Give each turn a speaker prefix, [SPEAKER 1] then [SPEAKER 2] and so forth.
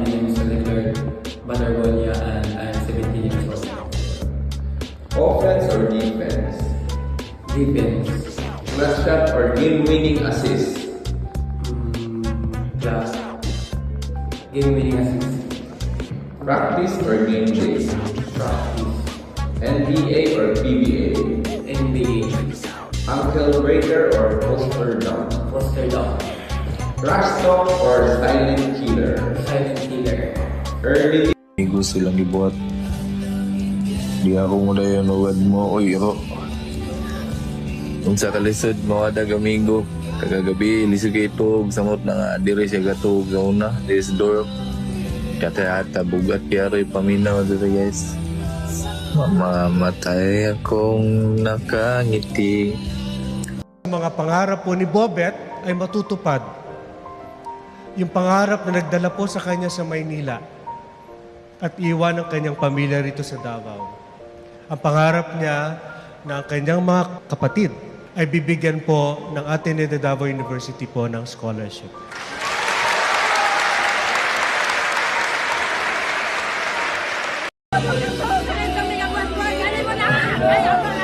[SPEAKER 1] name is Leclerc Badargonia and I'm 17 years old.
[SPEAKER 2] Offense or defense?
[SPEAKER 1] Defense.
[SPEAKER 2] Clutch shot or game-winning assist?
[SPEAKER 1] Plus. Game winning assist.
[SPEAKER 2] Practice or game day?
[SPEAKER 1] Practice.
[SPEAKER 2] NBA or PBA?
[SPEAKER 1] NBA.
[SPEAKER 2] Ankle breaker or poster dunk?
[SPEAKER 1] Poster dog.
[SPEAKER 2] Trash talk or silent killer?
[SPEAKER 1] Silent killer.
[SPEAKER 2] Early
[SPEAKER 3] May gusto lang ibuhat. Di ako muna yung uwad mo, oy, ro. Kung sa kalisod, mga Domingo, kagagabi, lisig ito, samot na nga, diri siya gatog sa una, this door. Kata-hata, bugat kaya rin paminaw dito, guys. Mamamatay akong nakangiti.
[SPEAKER 4] Mga pangarap po ni Bobet ay matutupad. Yung pangarap na nagdala po sa kanya sa Maynila at iwan ang kanyang pamilya rito sa Davao. Ang pangarap niya na ang kanyang mga kapatid ay bibigyan po ng Ateneo de Davao University po ng scholarship.
[SPEAKER 5] Kami ang